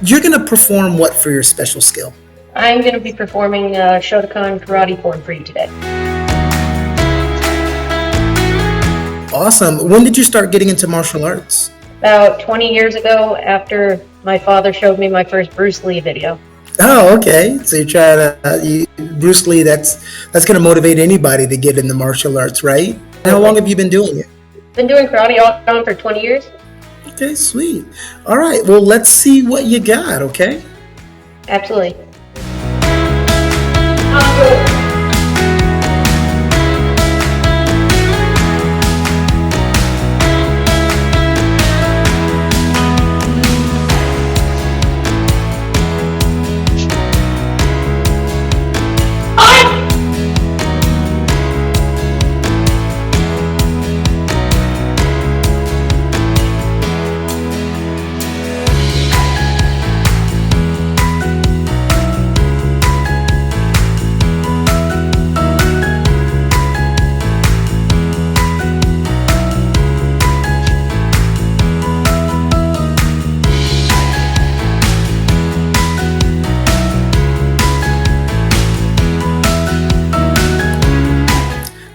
You're going to perform what for your special skill? I'm going to be performing Shotokan karate form for you today. Awesome. When did you start getting into martial arts? About 20 years ago, after my father showed me my first Bruce Lee video. Oh, okay. So you're trying to, Bruce Lee, that's going to motivate anybody to get into martial arts, right? How long have you been doing it? Been doing karate off and on for 20 years. Okay, sweet. All right, well, let's see what you got, okay? Absolutely.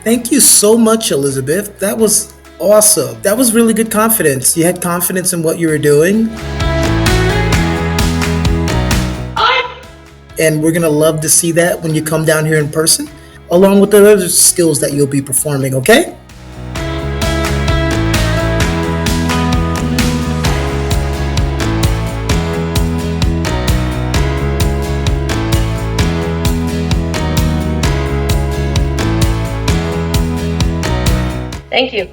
Thank you so much, Elizabeth. That was awesome. That was really good confidence. You had confidence in what you were doing. And we're going to love to see that when you come down here in person, along with the other skills that you'll be performing, okay? Thank you.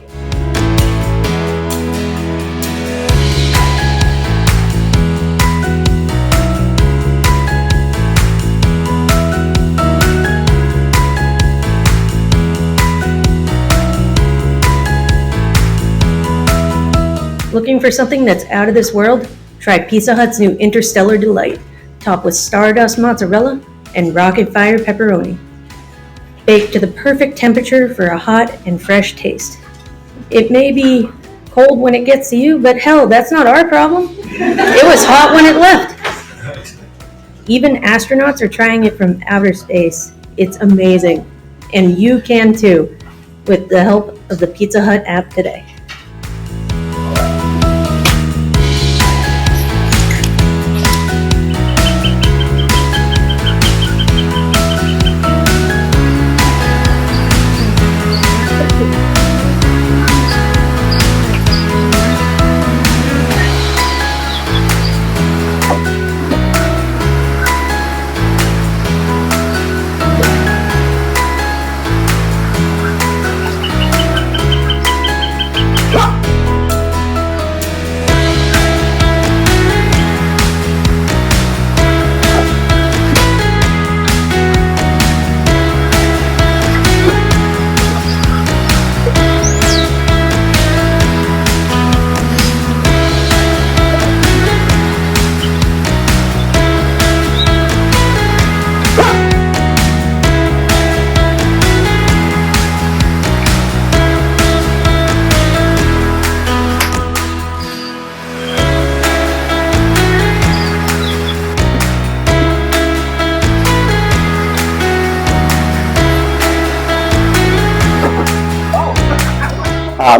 Looking for something that's out of this world? Try Pizza Hut's new Interstellar Delight, topped with Stardust mozzarella and Rocket Fire pepperoni. Baked to the perfect temperature for a hot and fresh taste. It may be cold when it gets to you, but hell, that's not our problem. It was hot when it left. Even astronauts are trying it from outer space. It's amazing. And you can too, with the help of the Pizza Hut app today.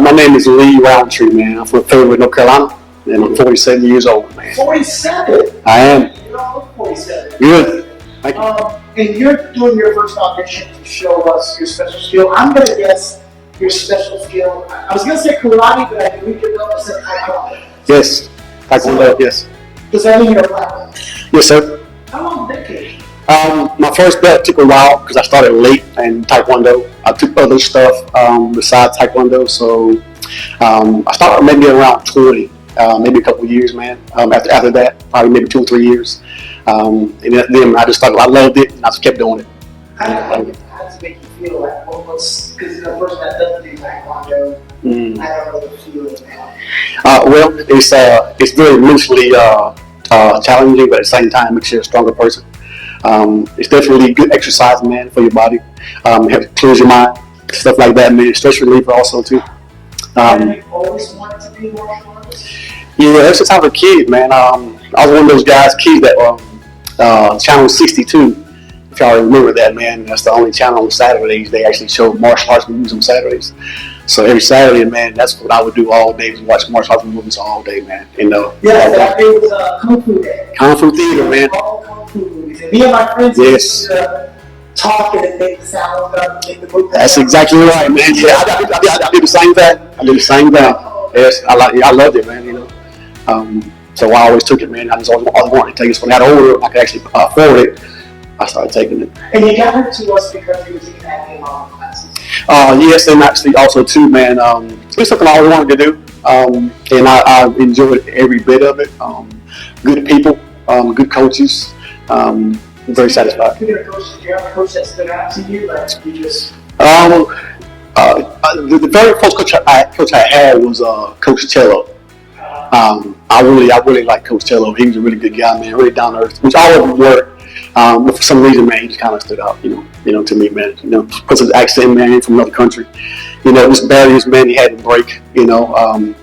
My name is Lee Roundtree, man. I'm from Fairwood, North Carolina, and I'm 47 years old, man. 47? I am. You don't look 47. Good. Thank you. And you're doing your first audition to show us your special skill. I'm going to guess your special skill. I was going to say karate, but I think we could know it's taekwondo. Yes. Taekwondo, yes. Does that mean you're a black belt? Yes, sir. How long did that take? My first belt took a while because I started late in Taekwondo. I took other stuff besides Taekwondo, so I started maybe around 20, maybe a couple of years, man. After that, probably maybe 2 or 3 years. And then I just started, I loved it, and I just kept doing it. How does it make you feel? Like, what's, because the person that doesn't do Taekwondo, I don't know the feeling now. Well, it's very mentally challenging, but at the same time, it makes you a stronger person. It's definitely good exercise, man, for your body. You have to cleanse your mind, stuff like that, man. Stress reliever also too. Have you always wanted to be a martial artist? Yeah, ever since I was a kid, man. I was one of those kids that channel 62. If y'all remember that, man, that's the only channel on Saturdays. They actually show martial arts movies on Saturdays. So every Saturday, man, that's what I would do all day, was watch martial arts movies all day, man. Yeah, that day was Kung Fu Day. Kung Fu theater, man. All Kung Fu movies. And me and my friends used to talk and make the sound up, make the movie. That's exactly right, man. Yeah, I did the same thing. Yes, I loved it, man. So I always took it, man. I just always wanted to take it. So when I got older, I could actually afford it. I started taking it. And you got her to us because you were taking acting model classes. Yes, and actually also too, man. It's something I always wanted to do, and I enjoyed every bit of it. Good people, good coaches. I'm very satisfied. Do you have a coach that stood out to you? Like you just. The very first coach I had was Coach Cello. I really like Coach Cello. He was a really good guy, man. Really down to earth, which all of them were. But for some reason, man, he just kind of stood out, to me, man. Because his accent, man, from another country. This barriers, man, he had to break. And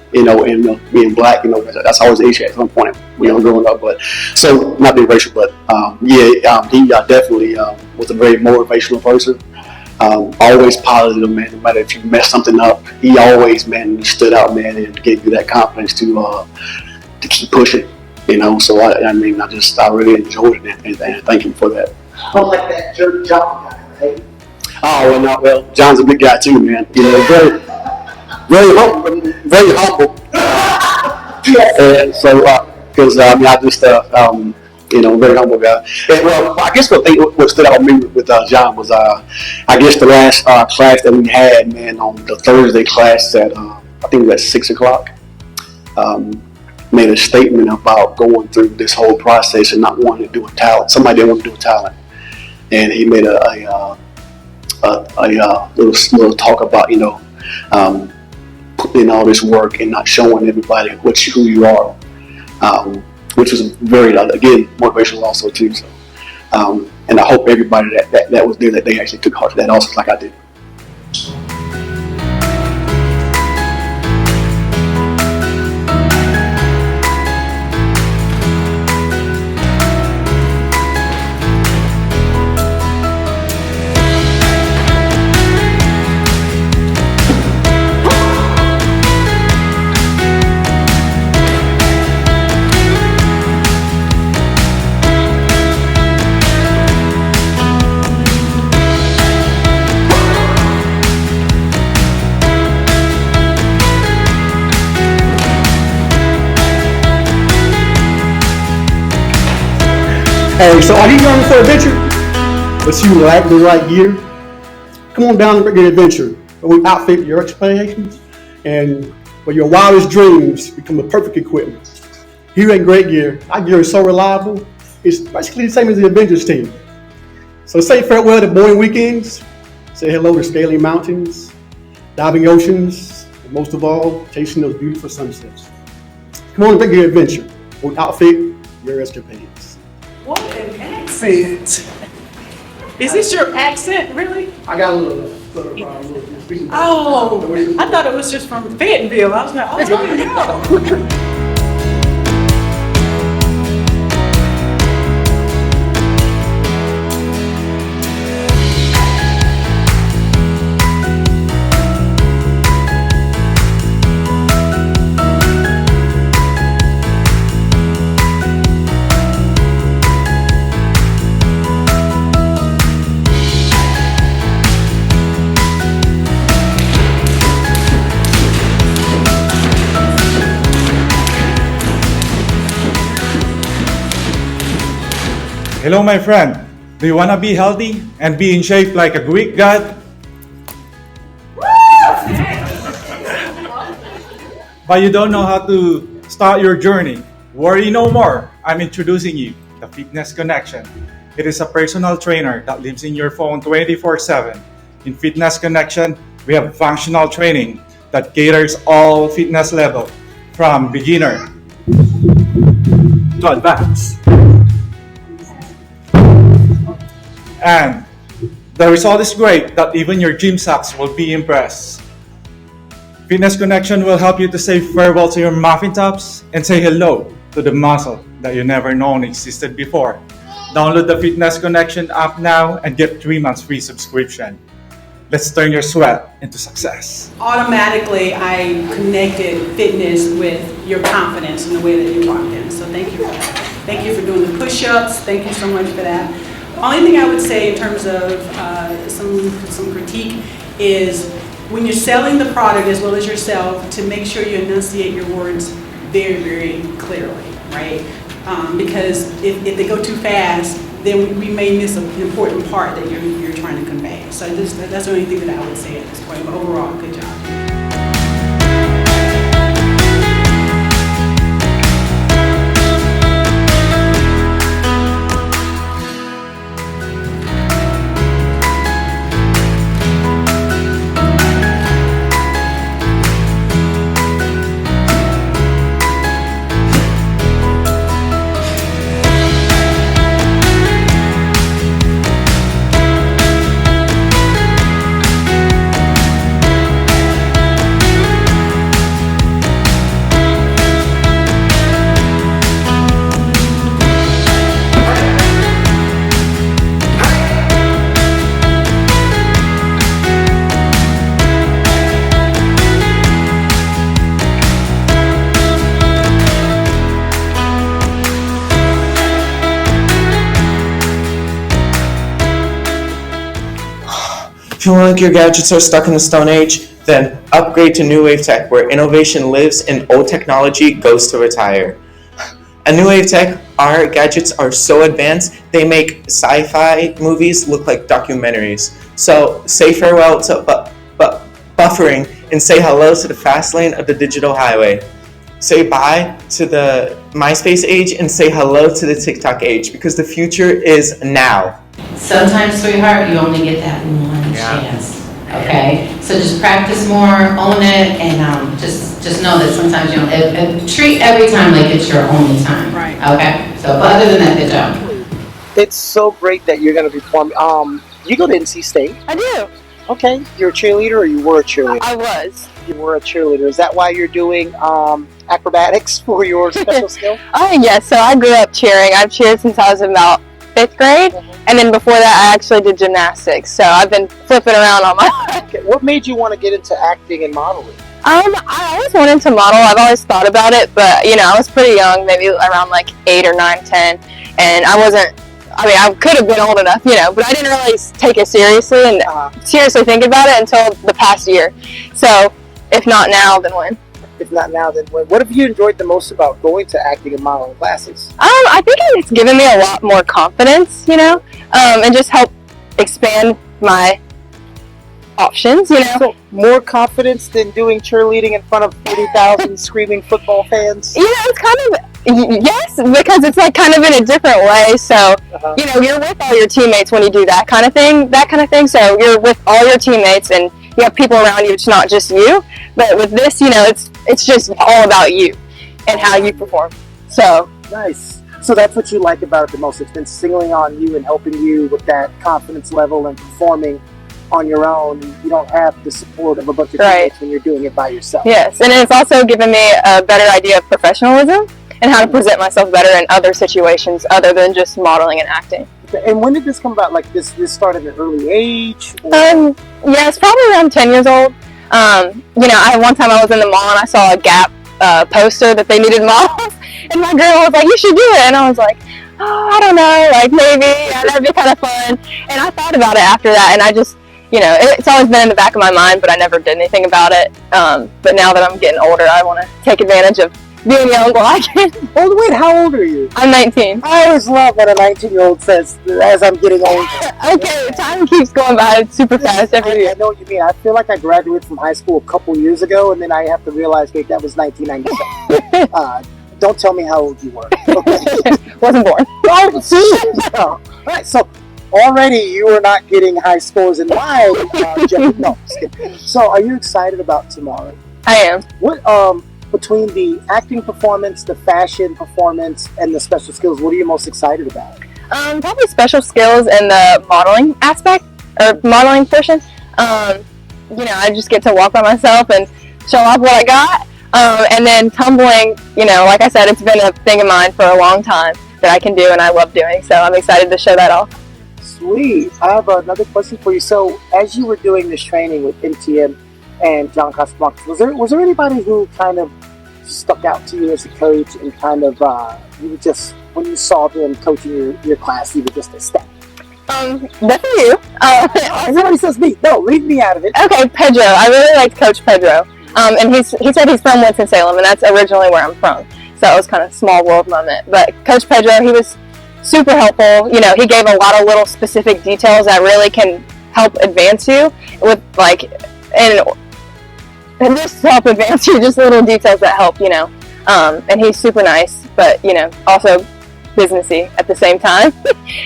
being black, that's always an issue at some point, growing up. But so not being racial, but he definitely was a very motivational person. Always positive, man. No matter if you mess something up, he always, man, stood out, man, and gave you that confidence to keep pushing. So I really enjoyed it, and thank him for that. Like that Jerry John guy, right? Oh, well, John's a big guy too, man. Very, very humble, very humble. Yes. And so, because very humble guy. And well, I guess what stood out with me with John was, I guess the last class that we had, man, on the Thursday class at I think it was at 6:00. Made a statement about going through this whole process and not wanting to do a talent. Somebody didn't want to do a talent, and he made a little talk about putting in all this work and not showing everybody who you are, which was very again motivational also too. So, and I hope everybody that was there that they actually took heart to that also, like I did. Hey, so are you young for adventure? But you lack the right gear? Come on down and get an adventure. We outfit your expectations, and for your wildest dreams become the perfect equipment. Here at Great Gear, our gear is so reliable, it's basically the same as the Avengers team. So say farewell to boring weekends, say hello to scaling mountains, diving oceans, and most of all, chasing those beautiful sunsets. Come on and take your adventure. We outfit your escapades. What an accent! Is this your accent, really? I got a little problem. Oh, I thought it was just from Fayetteville. I was like, oh no. Hello, my friend. Do you want to be healthy and be in shape like a Greek god? But you don't know how to start your journey? Worry no more. I'm introducing you the Fitness Connection. It is a personal trainer that lives in your phone 24/7. In Fitness Connection, we have functional training that caters all fitness level, from beginner to advanced. And the result is great that even your gym socks will be impressed. Fitness Connection will help you to say farewell to your muffin tops and say hello to the muscle that you never known existed before. Download the Fitness Connection app now and get 3 months free subscription. Let's turn your sweat into success. Automatically, I connected fitness with your confidence in the way that you walked in. So thank you for that. Thank you for doing the push-ups. Thank you so much for that. The only thing I would say in terms of some critique is when you're selling the product as well as yourself, to make sure you enunciate your words very, very clearly, right? Because if they go too fast, then we may miss an important part that you're trying to convey. So that's the only thing that I would say at this point. But overall, good job. If you feel like your gadgets are stuck in the Stone Age, then upgrade to New Wave Tech, where innovation lives and old technology goes to retire. At New Wave Tech, our gadgets are so advanced, they make sci-fi movies look like documentaries. So say farewell to buffering and say hello to the fast lane of the digital highway. Say bye to the MySpace age and say hello to the TikTok age, because the future is now. Sometimes, sweetheart, you only get that one chance. Okay, so just practice more, own it, and just know that sometimes you don't. Treat every time like it's your only time. Right. Okay. So, but other than that, good job. It's so great that you're going to be performing. You go to NC State. I do. Okay. You're a cheerleader, or you were a cheerleader? I was. You were a cheerleader. Is that why you're doing acrobatics for your special skill? Oh, yes. So I grew up cheering. I've cheered since I was about 5th grade. And then before that, I actually did gymnastics. So I've been flipping around all my life. Okay. What made you want to get into acting and modeling? I always wanted to model. I've always thought about it, but I was pretty young, maybe around like 8 or 9, 10, and I could have been old enough, but I didn't really take it seriously and seriously think about it until the past year. So if not now, then when? If not now, then when? What have you enjoyed the most about going to acting and modeling classes? I think it's given me a lot more confidence, and just help expand my options, So more confidence than doing cheerleading in front of 40,000 screaming football fans? It's kind of, yes, because it's like kind of in a different way. So, you're with all your teammates when you do that kind of thing. So you're with all your teammates and you have people around you. It's not just you. But with this, it's just all about you and how you perform. So nice. So that's what you like about it the most. It's been singling on you and helping you with that confidence level and performing on your own. You don't have the support of a bunch of teammates when you're doing it by yourself. Yes, and it's also given me a better idea of professionalism and how to present myself better in other situations other than just modeling and acting. And when did this come about? Like this started at an early age? It's probably around 10 years old. One time I was in the mall and I saw a Gap poster that they needed models, and my girl was like, "You should do it," and I was like, "Oh, I don't know, like maybe that'd be kind of fun." And I thought about it after that, and I just, it's always been in the back of my mind, but I never did anything about it. But now that I'm getting older, I want to take advantage of being young while I can. Oh, wait, how old are you? I'm 19. I always love when a 19-year-old says, as I'm getting older. Okay, time keeps going by super fast every year. I know what you mean. I feel like I graduated from high school a couple years ago, and then I have to realize, wait, that was 1997. Don't tell me how old you were. Okay. Wasn't born. Oh, see? All right, so already you are not getting high scores in mine, Geoffrey. No, just kidding. So are you excited about tomorrow? I am. What, between the acting performance, the fashion performance, and the special skills, what are you most excited about? Probably special skills and the modeling aspect, or modeling portion. I just get to walk by myself and show off what I got. And then tumbling, like I said, it's been a thing of mine for a long time that I can do and I love doing. So I'm excited to show that off. Sweet. I have another question for you. So, as you were doing this training with MTM and John Casablanca, was there anybody who kind of stuck out to you as a coach and kind of you were just, when you saw them coaching your class, you were just ecstatic? Definitely you. Everybody says me. No, leave me out of it. Okay, Pedro. I really liked Coach Pedro. And he said he's from Winston-Salem, and that's originally where I'm from. So it was kind of a small world moment. But Coach Pedro, he was super helpful. He gave a lot of little specific details that really can help advance you with and just help advance you, just little details that help, and he's super nice, but, also businessy at the same time.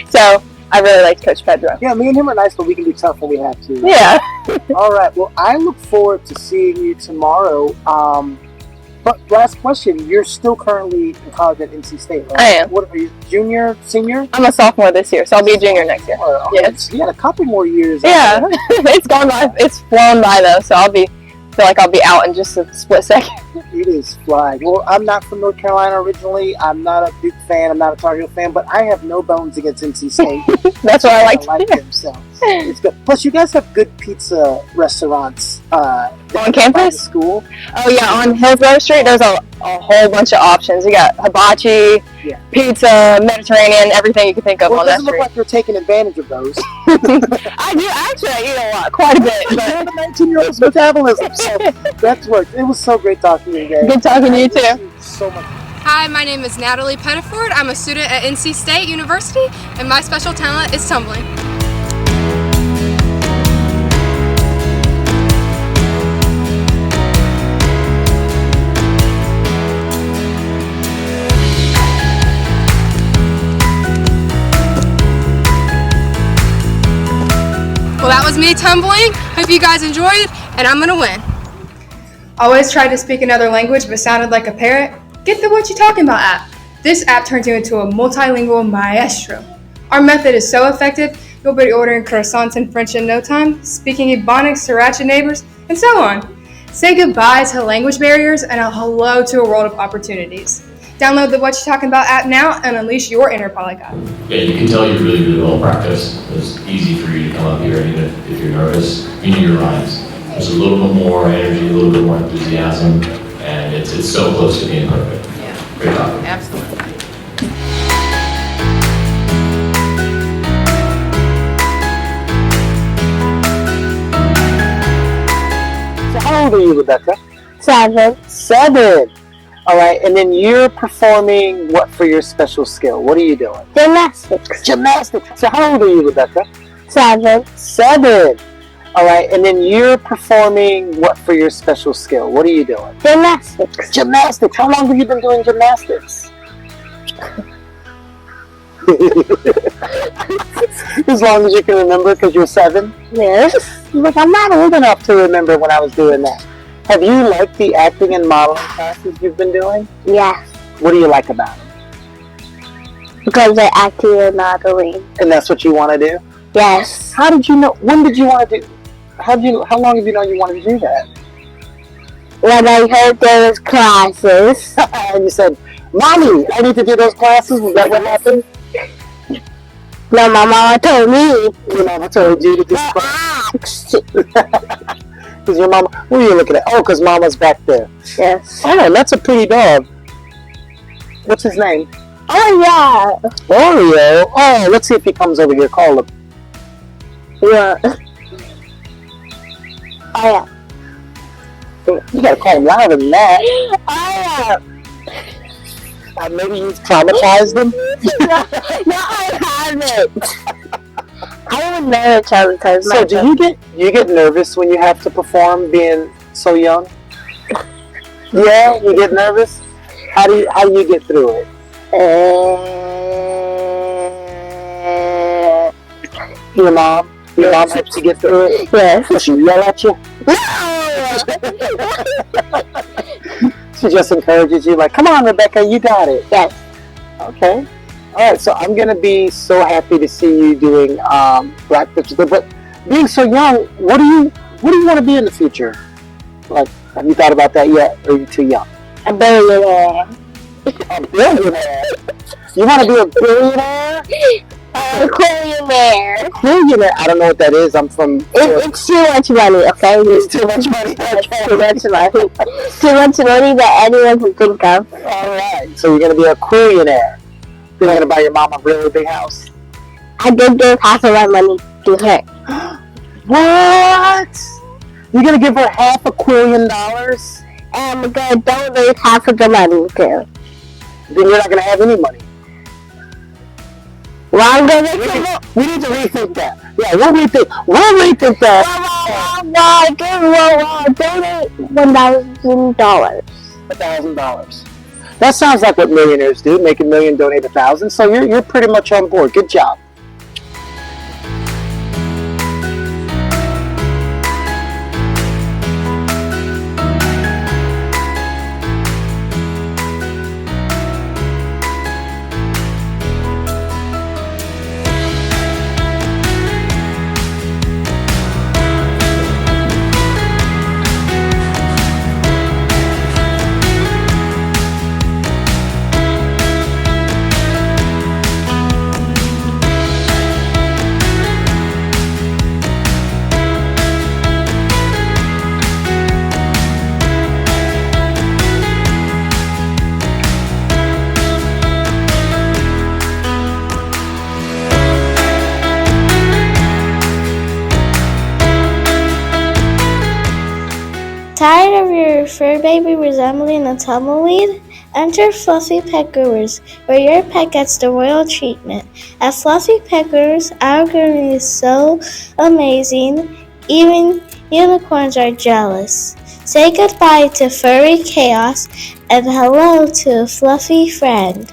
So I really liked Coach Pedro. Yeah, me and him are nice, but we can be tough when we have to. Yeah. All right. Well, I look forward to seeing you tomorrow. But last question, you're still currently in college at NC State, right? I am. What are you, junior, senior? I'm a sophomore this year, so I'll be a junior next year. Yes. You got a couple more years. Yeah. It's gone by. It's flown by though, so feel like I'll be out in just a split second. It is flying. Well, I'm not from North Carolina originally. I'm not a big fan. I'm not a Tar Heel fan, but I have no bones against NC State. That's what I like them. So it's good. Plus, you guys have good pizza restaurants on campus. School. Oh yeah, on Hillsborough Street, there's a whole bunch of options. You got hibachi, pizza, Mediterranean, everything you can think of on that street. It doesn't look like you're taking advantage of those. I do actually. I eat a lot, quite a bit. But you're the 19-year-old's metabolism, so that's worked. It was so great talking to you guys. Good talking to you too. Thank you so much. Hi, my name is Natalie Pettiford. I'm a student at NC State University, and my special talent is tumbling. Well, that was me tumbling. Hope you guys enjoyed, and I'm gonna win. Always tried to speak another language but sounded like a parrot? Get the What You Talking About app. This app turns you into a multilingual maestro. Our method is so effective, you'll be ordering croissants in French in no time, speaking Ebonics to ratchet neighbors, and so on. Say goodbye to language barriers and a hello to a world of opportunities. Download the What You Talking About app now and unleash your inner polyglot. Yeah, you can tell you're really, really well practiced. It's easy for you to come up here, and even if you're nervous, you know your lines. There's a little bit more energy, a little bit more enthusiasm, and it's so close to being perfect. Yeah. Great job. Absolutely. So how old are you, Rebecca? 7. 7. All right, and then you're performing what for your special skill? What are you doing? Gymnastics. Gymnastics. So how old are you, Rebecca? 7. 7. All right, and then you're performing what for your special skill? What are you doing? Gymnastics. Gymnastics. How long have you been doing gymnastics? As long as you can remember, because you're 7? Yes. Look, I'm not old enough to remember when I was doing that. Have you liked the acting and modeling classes you've been doing? Yes. What do you like about them? Because they're acting and modeling. And that's what you want to do? Yes. How did you know? When did you want to do? How long have you known you wanted to do that? When I heard there was classes. And you said, "Mommy, I need to do those classes." Is that what happened? No, my mama told me. Your mama told you to do classes. Because your mama, who are you looking at? Oh, because mama's back there. Yes. Oh, that's a pretty dog. What's his name? Oh, yeah. Oreo. Oh, let's see if he comes over here. Call him. Yeah. Oh, yeah. You gotta call him louder than that. Oh, yeah. Maybe you've traumatized him? No, I haven't. I would never traumatize myself. So do you get nervous when you have to perform being so young? Yeah, you get nervous? How do you get through it? Your mom helps you get through it? Yes. Does she yell at you? She just encourages you, like, "Come on, Rebecca, you got it." Yes. Okay. All right, so I'm gonna be so happy to see you doing Black Pictures. But being so young, what do you want to be in the future? Like, Have you thought about that yet, or are you too young? A billionaire. A billionaire? You want to be a billionaire? Aquariumaire. Billionaire? I don't know what that is. I'm from... It's too much money, okay? It's too much money. It's too much money. Too much money that anyone can think of. Alright, so you're going to be a aquariumaire. You're going to buy your mom a really big house. I did give half of my money to her. What? You're going to give her $500 million? And I'm going to donate half of the money too. Then you're not going to have any money. Well, I'm going We need to rethink that. Yeah, we'll rethink that. Donate $1,000. $1,000. That sounds like what millionaires do. Make $1 million, donate $1,000. So you're pretty much on board. Good job. Tired of your fur baby resembling a tumbleweed? Enter Fluffy Pet Growers, where your pet gets the royal treatment. At Fluffy Pet Growers, our grooming is so amazing, even unicorns are jealous. Say goodbye to furry chaos and hello to a fluffy friend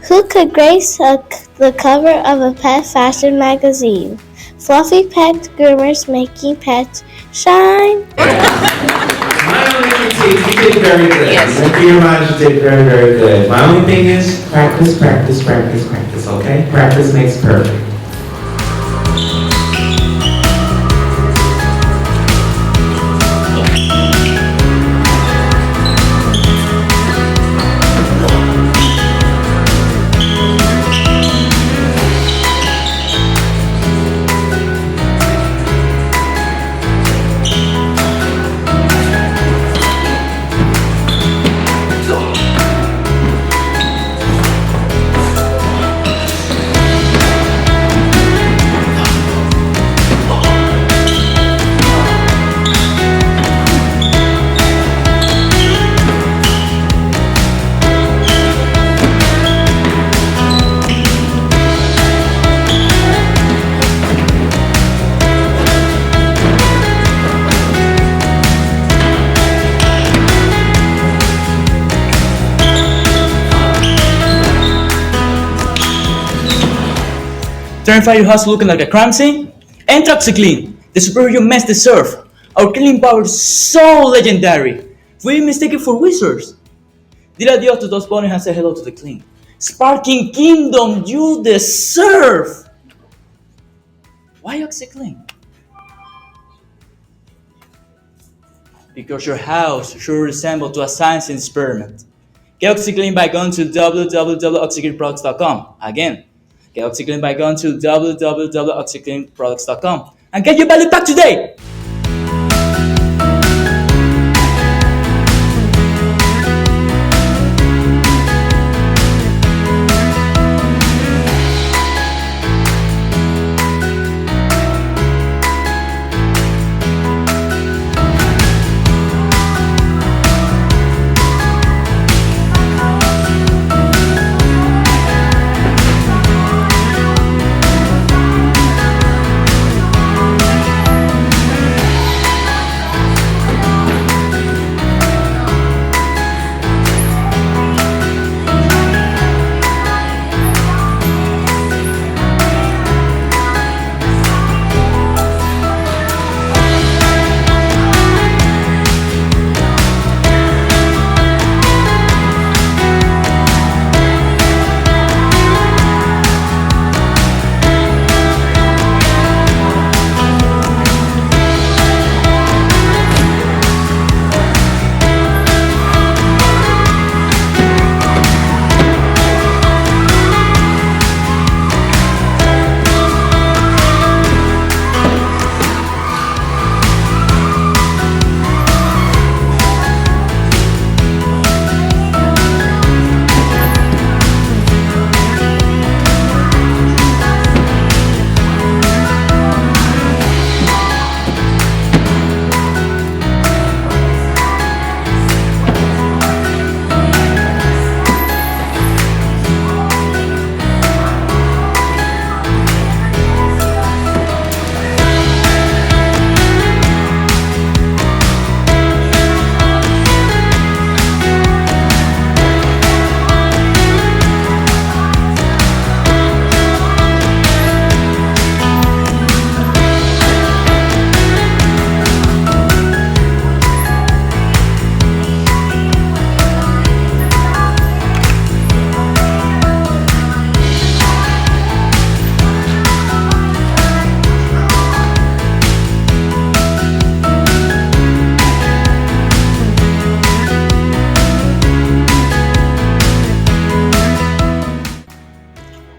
who could grace the cover of a pet fashion magazine. Fluffy Pet Groomers, making pets shine. My only critique, you did very good. Yes. Your mind, you did very, very good. My only thing is practice, practice, practice, practice, okay? Practice makes perfect. Terrify your house looking like a crime scene? Enter OxiClean, the superior mess deserve. Our cleaning power is so legendary. We mistake it for wizards. Did adios to those bunnies and say hello to the clean. Sparking kingdom you deserve. Why OxiClean? Because your house should resemble to a science experiment. Get OxiClean by going to www.oxycleanproducts.com. Again, get OxiClean by going to www.oxycleanproducts.com and get your value back today!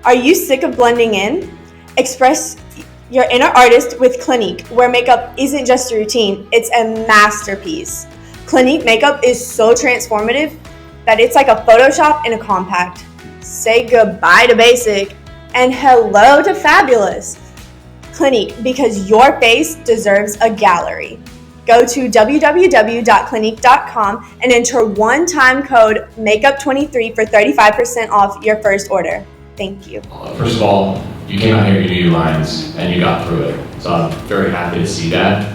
Are you sick of blending in? Express your inner artist with Clinique, where makeup isn't just a routine, it's a masterpiece. Clinique makeup is so transformative that it's like a Photoshop in a compact. Say goodbye to basic and hello to fabulous. Clinique, because your face deserves a gallery. Go to www.clinique.com and enter one-time code MAKEUP23 for 35% off your first order. Thank you. First of all, you came out here, you knew your lines, and you got through it. So I'm very happy to see that.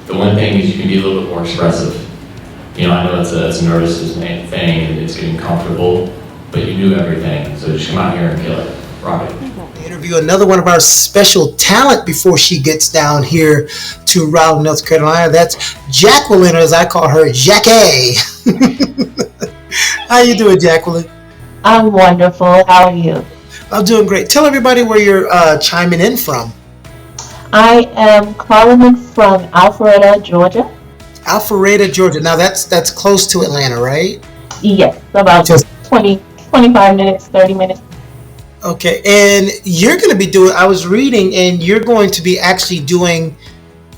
The one thing is you can be a little bit more expressive. You know, I know it's a nervous thing, and it's getting comfortable, but you knew everything. So just come out here and kill it. Rock it. Interview another one of our special talent before she gets down here to Raleigh, North Carolina. That's Jacqueline, or as I call her, Jackie. How you doing, Jacqueline? I'm wonderful. How are you? I'm doing great. Tell everybody where you're chiming in from. I am calling in from Alpharetta, Georgia. Alpharetta, Georgia. Now that's close to Atlanta, right? Yes, about 25 minutes, 30 minutes. Okay, and you're going to be doing, I was reading, and you're going to be actually doing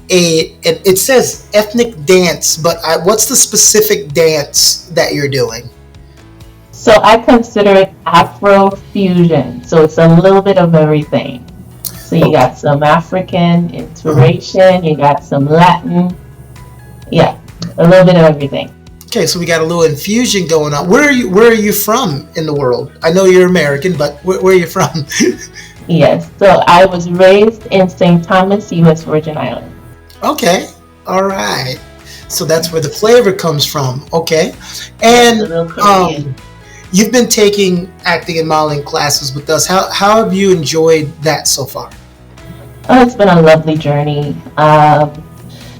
it says ethnic dance, but what's the specific dance that you're doing? So I consider it Afro fusion. So it's a little bit of everything. So you got some African inspiration, you got some Latin, yeah, a little bit of everything. Okay, so we got a little infusion going on. Where are you from in the world? I know you're American, but where are you from? Yes, so I was raised in St. Thomas, U.S. Virgin Islands. Okay, all right. So that's where the flavor comes from. Okay, and you've been taking acting and modeling classes with us. How have you enjoyed that so far? Oh, it's been a lovely journey.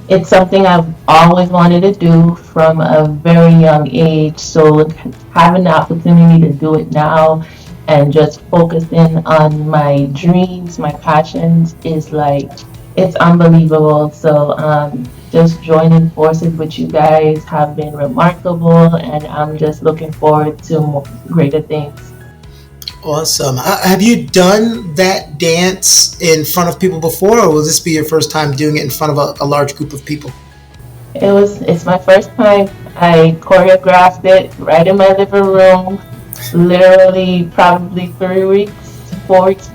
It's something I've always wanted to do from a very young age. So having the opportunity to do it now and just focusing on my dreams, my passions is like, it's unbelievable. So just joining forces with you guys have been remarkable, and I'm just looking forward to more greater things. Awesome. Have you done that dance in front of people before, or will this be your first time doing it in front of a large group of people? It's my first time. I choreographed it right in my living room, literally probably 4 weeks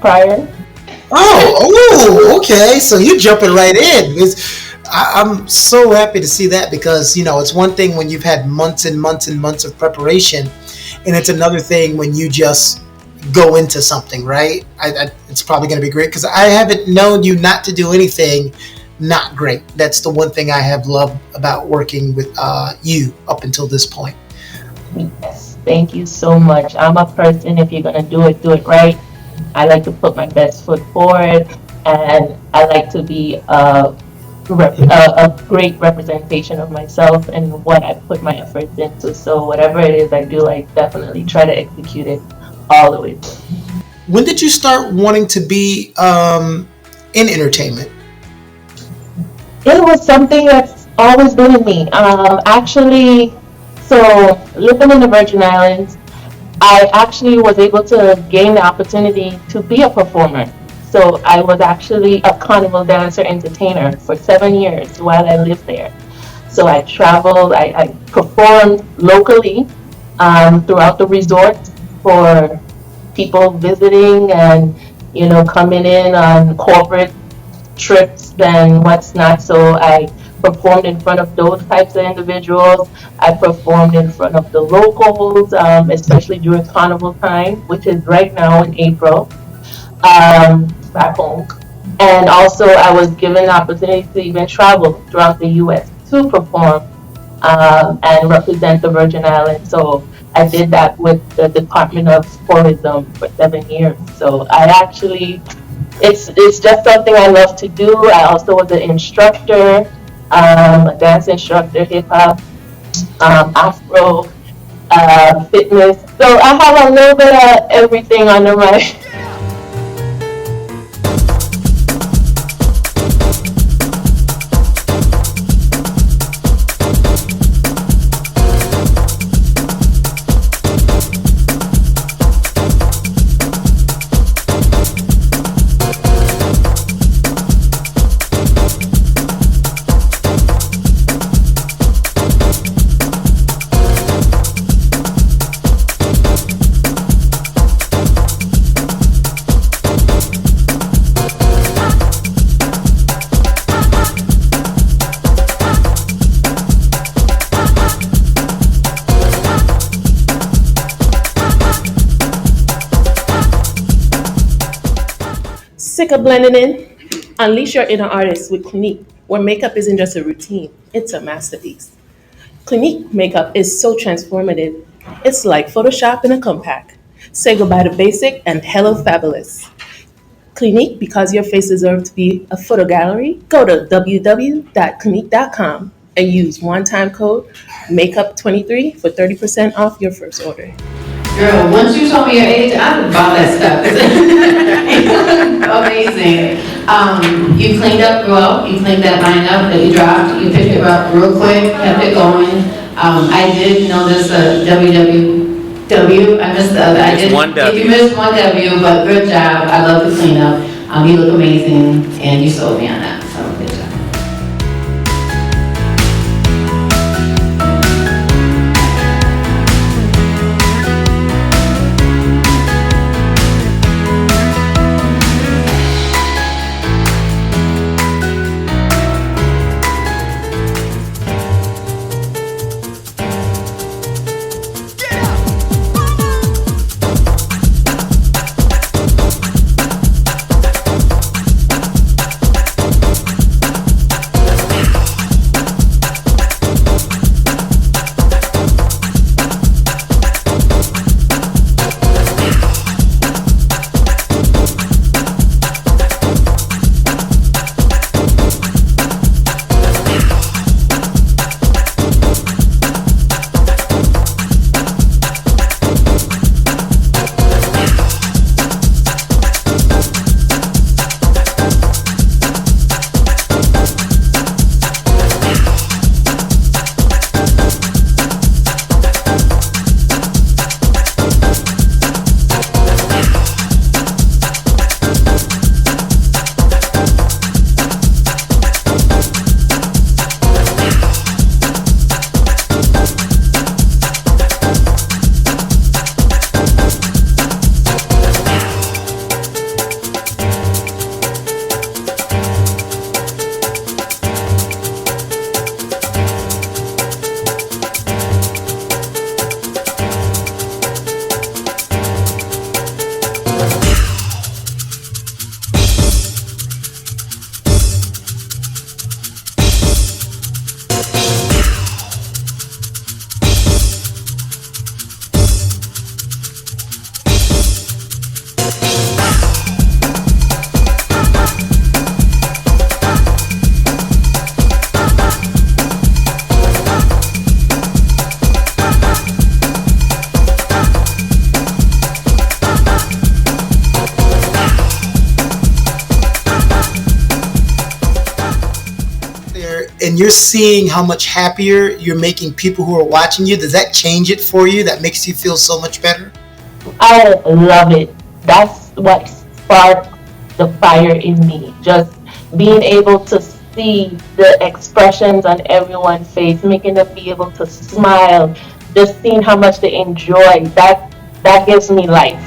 prior. Oh, okay. So you're jumping right in. I'm so happy to see that, because, you know, it's one thing when you've had months and months and months of preparation, and it's another thing when you just go into something, right? It's probably going to be great, because I haven't known you not to do anything not great. That's the one thing I have loved about working with you up until this point. Yes, thank you so much. I'm a person, if you're going to do it right. I like to put my best foot forward, and I like to be a great representation of myself and what I put my efforts into. So whatever it is I do, I definitely try to execute it all the way through. When did you start wanting to be in entertainment? It was something that's always been in me. Actually, so living in the Virgin Islands, I actually was able to gain the opportunity to be a performer. So I was actually a carnival dancer entertainer for 7 years while I lived there. So I traveled, I performed locally throughout the resort for people visiting and, you know, coming in on corporate trips and what's not. So I performed in front of those types of individuals. I performed in front of the locals, especially during carnival time, which is right now in April, back home. And also I was given the opportunity to even travel throughout the U.S. to perform and represent the Virgin Islands. So I did that with the Department of Tourism for 7 years. So I actually, it's just something I love to do. I also was an instructor, a dance instructor, hip hop, Afro, fitness. So I have a little bit of everything under my Sick of blending in? Unleash your inner artist with Clinique, where makeup isn't just a routine, it's a masterpiece. Clinique makeup is so transformative. It's like Photoshop in a compact. Say goodbye to basic and hello fabulous. Clinique, because your face deserves to be a photo gallery, go to www.clinique.com and use one-time code MAKEUP23 for 30% off your first order. Girl, once you told me your age, I would buy that stuff. Amazing. You cleaned up well. You cleaned that line up that you dropped. You picked it up real quick, kept it going. I did notice a WWW. I missed the other. I did. One W. You missed one W, but good job. I love the cleanup. You look amazing, and you sold me on that. So good job. And you're seeing how much happier you're making people who are watching you, does that change it for you? That makes you feel so much better? I love it. That's what sparked the fire in me. Just being able to see the expressions on everyone's face, making them be able to smile, just seeing how much they enjoy, that gives me life.